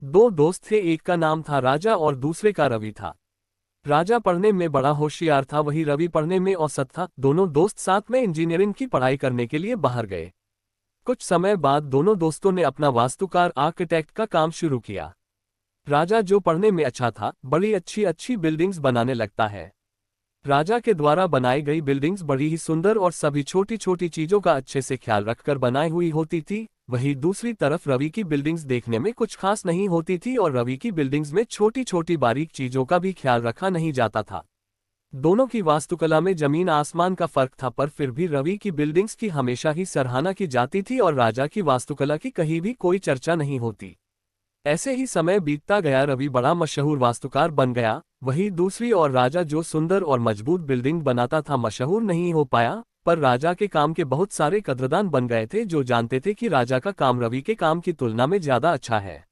दो दोस्त थे, एक का नाम था राजा और दूसरे का रवि था। राजा पढ़ने में बड़ा होशियार था, वही रवि पढ़ने में औसत था। दोनों दोस्त साथ में इंजीनियरिंग की पढ़ाई करने के लिए बाहर गए। कुछ समय बाद दोनों दोस्तों ने अपना वास्तुकार आर्किटेक्ट का काम शुरू किया। राजा जो पढ़ने में अच्छा था, बड़ी अच्छी अच्छी बिल्डिंग्स बनाने लगता है। राजा के द्वारा बनाई गई बिल्डिंग्स बड़ी ही सुंदर और सभी छोटी छोटी चीजों का अच्छे से ख्याल रखकर बनाई हुई होती थी। वहीं दूसरी तरफ रवि की बिल्डिंग्स देखने में कुछ खास नहीं होती थी और रवि की बिल्डिंग्स में छोटी छोटी बारीक चीजों का भी ख्याल रखा नहीं जाता था। दोनों की वास्तुकला में जमीन आसमान का फर्क था, पर फिर भी रवि की बिल्डिंग्स की हमेशा ही सराहना की जाती थी और राजा की वास्तुकला की कहीं भी कोई चर्चा नहीं होती। ऐसे ही समय बीतता गया, रवि बड़ा मशहूर वास्तुकार बन गया। वहीं दूसरी ओर राजा जो सुंदर और मजबूत बिल्डिंग बनाता था, मशहूर नहीं हो पाया। पर राजा के काम के बहुत सारे कद्रदान बन गए थे जो जानते थे कि राजा का काम रवि के काम की तुलना में ज्यादा अच्छा है।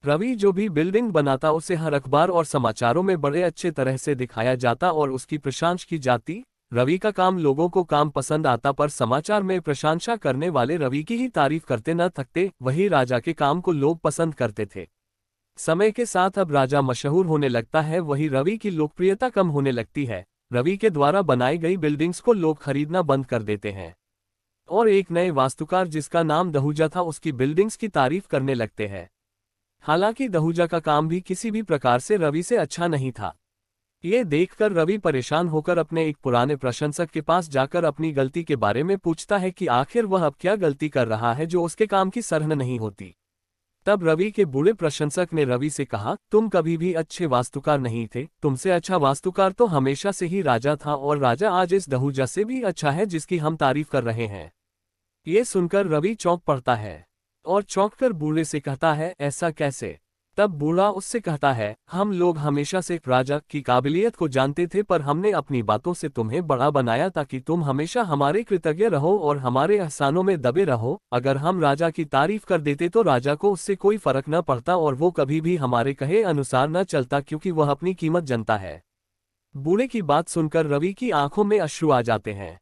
रवि जो भी बिल्डिंग बनाता उसे हर अखबार और समाचारों में बड़े अच्छे तरह से दिखाया जाता और उसकी प्रशंसा की जाती। रवि का काम लोगों को काम पसंद आता, पर समाचार में प्रशंसा करने वाले रवि की ही तारीफ करते न थकते। वही राजा के काम को लोग पसंद करते थे। समय के साथ अब राजा मशहूर होने लगता है, वही रवि की लोकप्रियता कम होने लगती है। रवि के द्वारा बनाई गई बिल्डिंग्स को लोग खरीदना बंद कर देते हैं और एक नए वास्तुकार जिसका नाम दहूजा था उसकी बिल्डिंग्स की तारीफ करने लगते हैं। हालांकि दहूजा का काम भी किसी भी प्रकार से रवि से अच्छा नहीं था। ये देखकर रवि परेशान होकर अपने एक पुराने प्रशंसक के पास जाकर अपनी गलती के बारे में पूछता है कि आखिर वह अब क्या गलती कर रहा है जो उसके काम की सराहना नहीं होती। तब रवि के बूढ़े प्रशंसक ने रवि से कहा, तुम कभी भी अच्छे वास्तुकार नहीं थे, तुमसे अच्छा वास्तुकार तो हमेशा से ही राजा था और राजा आज इस दहूजा से भी अच्छा है जिसकी हम तारीफ कर रहे हैं। ये सुनकर रवि चौंक पड़ता है और चौंककर बूढ़े से कहता है, ऐसा कैसे? तब बूढ़ा उससे कहता है, हम लोग हमेशा से राजा की काबिलियत को जानते थे, पर हमने अपनी बातों से तुम्हें बड़ा बनाया ताकि तुम हमेशा हमारे कृतज्ञ रहो और हमारे एहसानों में दबे रहो। अगर हम राजा की तारीफ कर देते तो राजा को उससे कोई फर्क न पड़ता और वो कभी भी हमारे कहे अनुसार न चलता, क्योंकि वह अपनी कीमत जानता है। बूढ़े की बात सुनकर रवि की आंखों में अश्रु आ जाते हैं।